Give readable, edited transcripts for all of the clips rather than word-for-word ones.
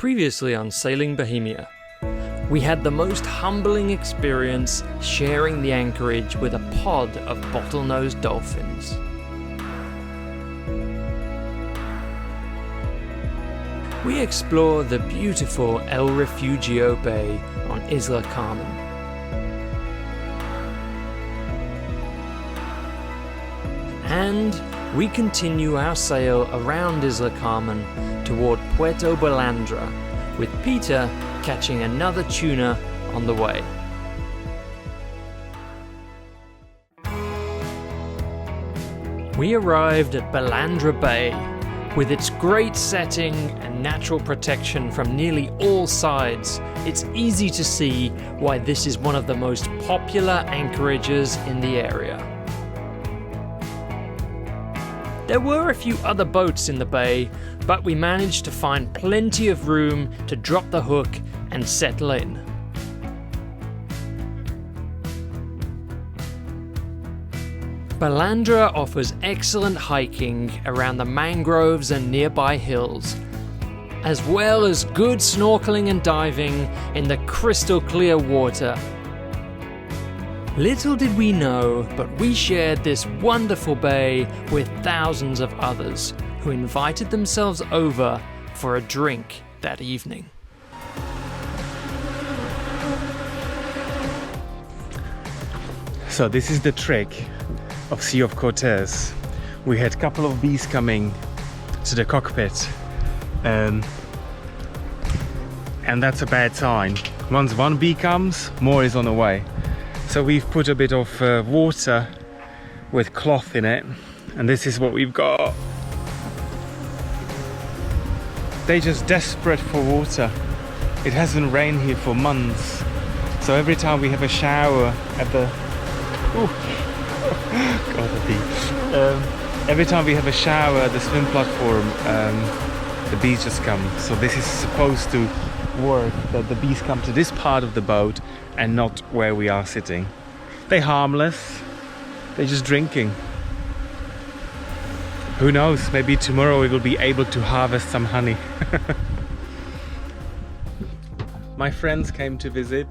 Previously on Sailing Bohemia, we had the most humbling experience sharing the anchorage with a pod of bottlenose dolphins. We explore the beautiful El Refugio Bay on Isla Carmen. And we continue our sail around Isla Carmen toward Puerto Ballandra, with Peter catching another tuna on the way. We arrived at Ballandra Bay. With its great setting and natural protection from nearly all sides, it's easy to see why this is one of the most popular anchorages in the area. There were a few other boats in the bay, but we managed to find plenty of room to drop the hook and settle in. Ballandra offers excellent hiking around the mangroves and nearby hills, as well as good snorkeling and diving in the crystal clear water. Little did we know, but we shared this wonderful bay with thousands of others who invited themselves over for a drink that evening. So this is the trick of Sea of Cortez. We had a couple of bees coming to the cockpit, and that's a bad sign. Once one bee comes, more is on the way. So we've put a bit of water with cloth in it, and this is what we've got. They're just desperate for water. It hasn't rained here for months, so every time we have a shower at the every time we have a shower at the swim platform, the bees just come. So this is supposed to work, that the bees come to this part of the boat and not where we are sitting. They're harmless, they're just drinking. Who knows, maybe tomorrow we will be able to harvest some honey. My friends came to visit.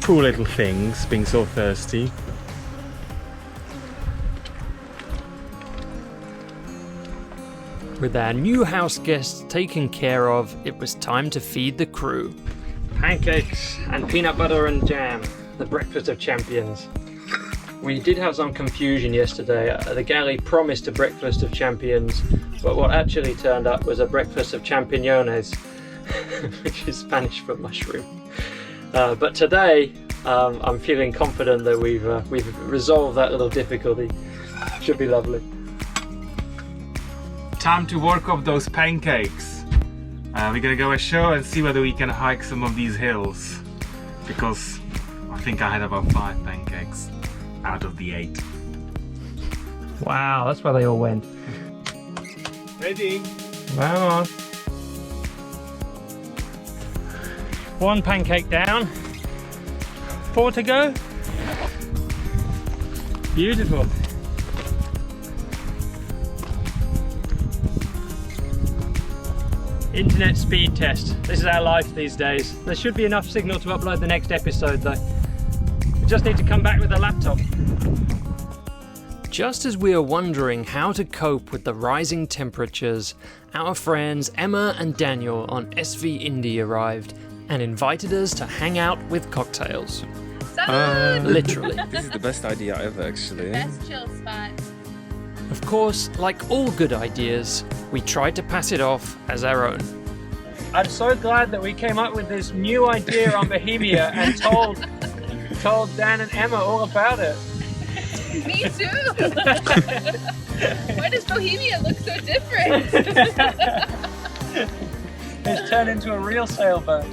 Poor little things, being so thirsty. With our new house guests taken care of, it was time to feed the crew. Pancakes and peanut butter and jam, the breakfast of champions. We did have some confusion yesterday. The galley promised a breakfast of champions, but what actually turned up was a breakfast of champiñones, which is Spanish for mushroom. But today, I'm feeling confident that we've resolved that little difficulty. Should be lovely. Time to work up those pancakes. We're gonna go ashore and see whether we can hike some of these hills, because I think I had about 5 pancakes out of the 8. Wow, that's where they all went. Ready? Wow. 1 pancake down. 4 to go. Beautiful. Internet speed test. This is our life these days. There should be enough signal to upload the next episode though. We just need to come back with a laptop. Just as we are wondering how to cope with the rising temperatures, our friends Emma and Daniel on SV Indy arrived and invited us to hang out with cocktails. Literally. This is the best idea ever, actually. Best chill spot. Of course, like all good ideas, we tried to pass it off as our own. I'm so glad that we came up with this new idea on Bohemia and told Dan and Emma all about it. Me too! Why does Bohemia look so different? It's turned into a real sailboat.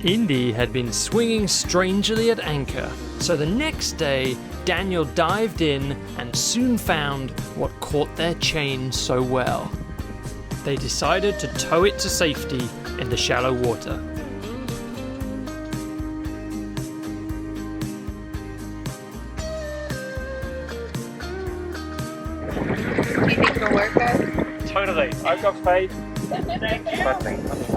Indy had been swinging strangely at anchor, so the next day Daniel dived in and soon found what caught their chain so well. They decided to tow it to safety in the shallow water. I got paid. Thank you.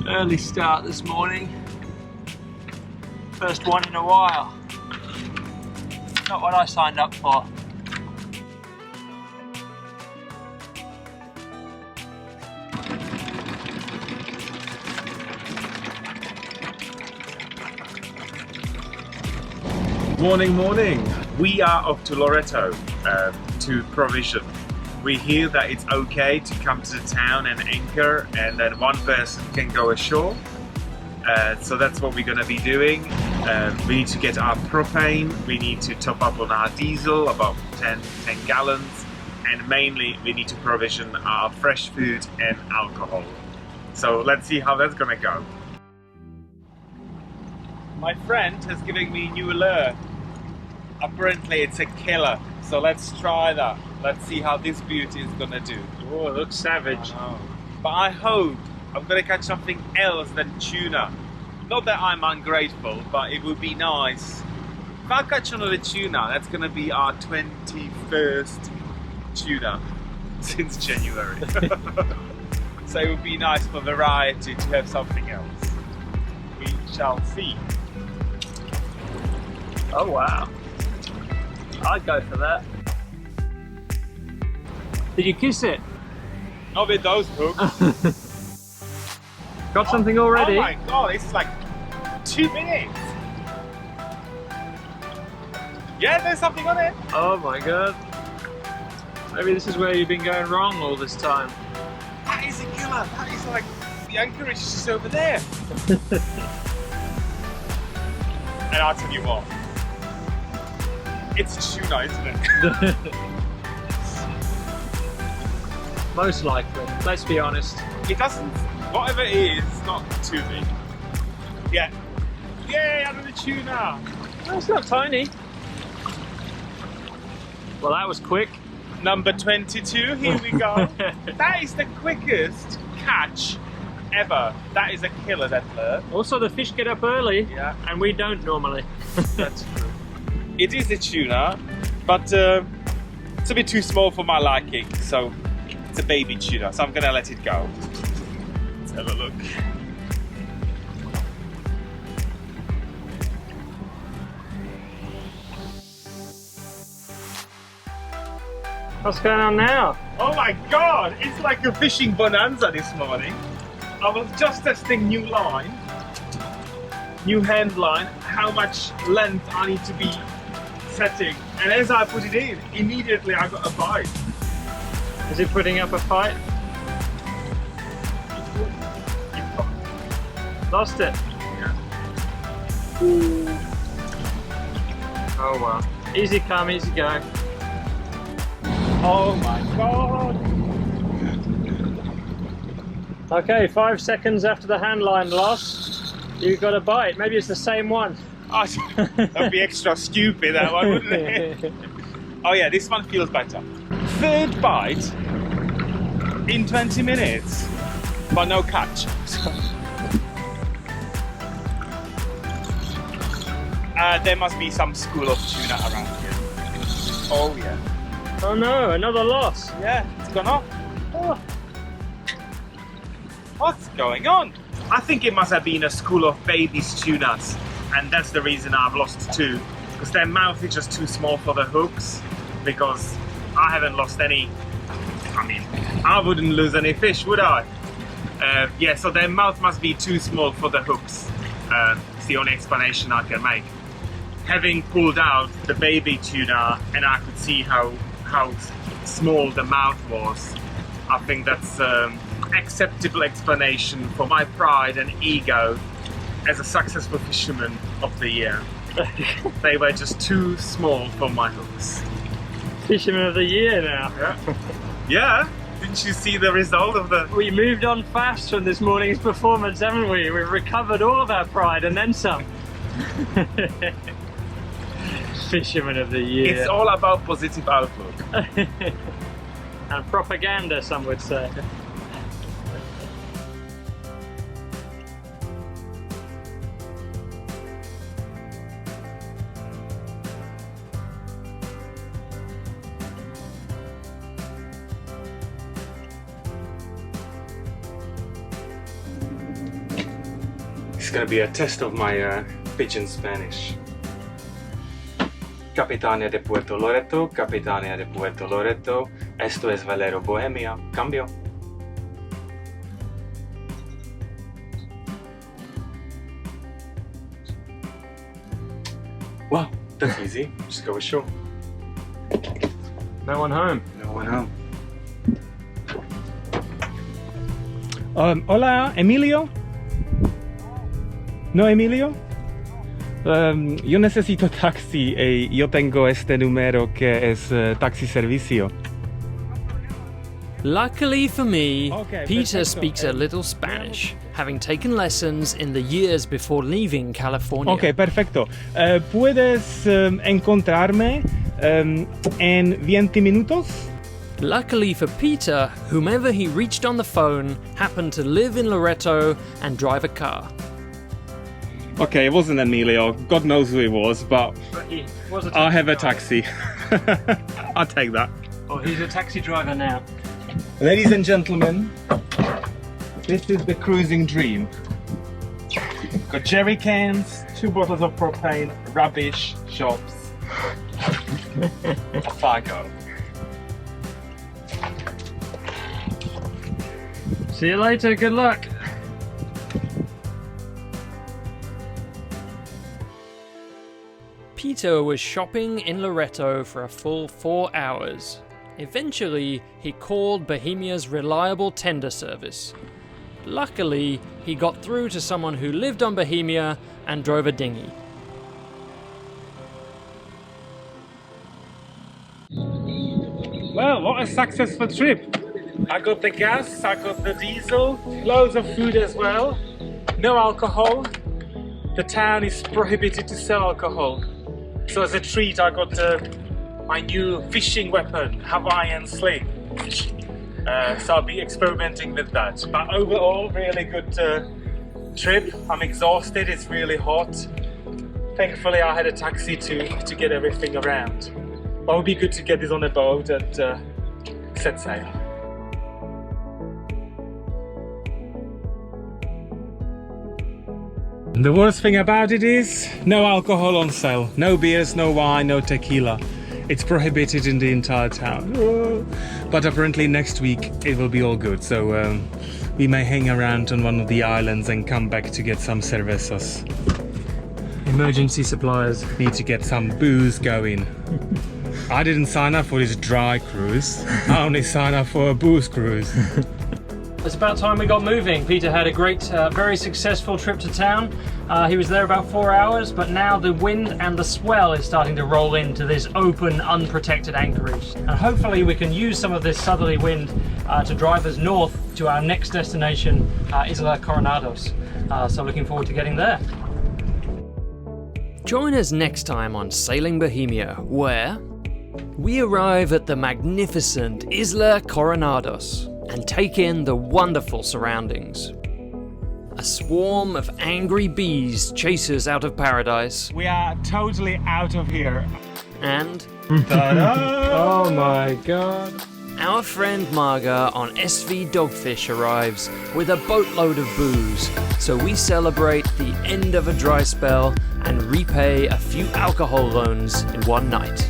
Early start this morning. First one in a while. Not what I signed up for. Morning, morning. We are off to Loreto to provision. We hear that it's okay to come to the town and anchor, and then one person can go ashore. So that's what we're going to be doing. We need to get our propane, we need to top up on our diesel, about 10 gallons, and mainly we need to provision our fresh food and alcohol. So let's see how that's going to go. My friend has given me a new lure. Apparently it's a killer, so let's try that. Let's see how this beauty is gonna do. Oh, it looks savage. But I hope I'm gonna catch something else than tuna. Not that I'm ungrateful, but it would be nice. If I catch another tuna, that's gonna be our 21st tuna since January. So it would be nice for variety to have something else. We shall see. Oh wow. I'd go for that. Did you kiss it? Not with those hooks. Got something already? Oh my god, it's like 2 minutes. Yeah, there's something on it. Oh my god. Maybe this is where you've been going wrong all this time. That is a killer. That is like, the anchorage is just over there. And I'll tell you what. It's tuna, isn't it? Most likely. Let's be honest. It doesn't, whatever it is, it's not too big. Yeah. Yay, another tuna. Oh, it's not tiny. Well, that was quick. Number 22, here we go. That is the quickest catch ever. That is a killer, that lure. Also, the fish get up early, Yeah. and we don't normally. That's true. It is a tuna, but it's a bit too small for my liking, so it's a baby tuna, so I'm gonna let it go. Let's have a look. What's going on now? Oh my god, it's like a fishing bonanza this morning. I was just testing new line, new hand line, how much length I need to be setting, and as I put it in, immediately I got a bite. Is it putting up a fight? Lost it. Yeah. Oh well. Easy come, easy go. Oh my god! Okay, 5 seconds after the hand line loss, you got a bite. Maybe it's the same one. Oh, that'd be extra stupid, that one, wouldn't it? Oh yeah, this one feels better. Third bite in 20 minutes, but no catch. There must be some school of tuna around here. Oh yeah. Oh no, another loss. Yeah, it's gone off. Oh. What's going on? I think it must have been a school of baby tunas, and that's the reason I've lost two, because their mouth is just too small for the hooks, because I haven't lost any. I mean, I wouldn't lose any fish, would I? Yeah, so their mouth must be too small for the hooks. It's the only explanation I can make. Having pulled out the baby tuna and I could see how small the mouth was, I think that's acceptable explanation for my pride and ego as a successful fisherman of the year. They were just too small for my hooks. Fisherman of the year now. Yeah. Yeah, Didn't you see the result of the... We moved on fast from this morning's performance, haven't we? We've recovered all of our pride and then some. Fisherman of the Year. It's all about positive outlook. And propaganda, some would say. It's gonna be a test of my pigeon Spanish. Capitania de Puerto Loreto, Capitania de Puerto Loreto, esto es Valero Bohemia, cambio. Wow, that's easy, just go ashore. No one home. No one home. Hola, Emilio. No, Emilio. Yo necesito taxi y yo tengo este número que es taxi servicio. Luckily for me, Okay, Peter perfecto. speaks a little Spanish, having taken lessons in the years before leaving California. Ok, perfecto. ¿Puedes encontrarme en 20 minutos? Luckily for Peter, whomever he reached on the phone happened to live in Loreto and drive a car. Okay, it wasn't Emilio. God knows who it was, but But he was a I'll have a driver. taxi. I'll take that. Oh, he's a taxi driver now. Ladies and gentlemen, this is the cruising dream. Got jerry cans, 2 bottles of propane, rubbish, shops. Off I go. See you later, good luck. Peter was shopping in Loreto for a full 4 hours. Eventually, he called Bohemia's reliable tender service. Luckily, he got through to someone who lived on Bohemia and drove a dinghy. Well, what a successful trip. I got the gas, I got the diesel, loads of food as well. No alcohol. The town is prohibited to sell alcohol. So as a treat, I got my new fishing weapon, Hawaiian sling. So I'll be experimenting with that. But overall, really good trip. I'm exhausted, it's really hot. Thankfully, I had a taxi to get everything around. But it would be good to get this on a boat and set sail. And the worst thing about it is, no alcohol on sale. No beers, no wine, no tequila. It's prohibited in the entire town. But apparently next week it will be all good. So we may hang around on one of the islands and come back to get some cervezas. Emergency supplies. Need to get some booze going. I didn't sign up for this dry cruise. I only signed up for a booze cruise. It's about time we got moving. Peter had a great, very successful trip to town. He was there about 4 hours, but now the wind and the swell is starting to roll into this open, unprotected anchorage. And hopefully we can use some of this southerly wind to drive us north to our next destination, Isla Coronados. So looking forward to getting there. Join us next time on Sailing Bohemia, where we arrive at the magnificent Isla Coronados and take in the wonderful surroundings. A swarm of angry bees chases out of paradise. We are totally out of here. And Ta-da! oh my god, our friend Marga on SV Dogfish arrives with a boatload of booze, so we celebrate the end of a dry spell and repay a few alcohol loans in one night.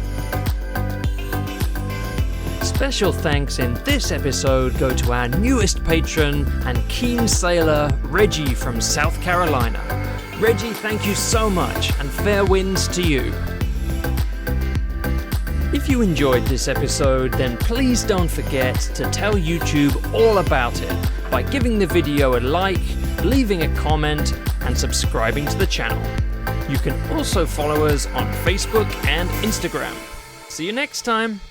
Special thanks in this episode go to our newest patron and keen sailor, Reggie from South Carolina. Reggie, thank you so much, and fair winds to you. If you enjoyed this episode, then please don't forget to tell YouTube all about it by giving the video a like, leaving a comment, and subscribing to the channel. You can also follow us on Facebook and Instagram. See you next time!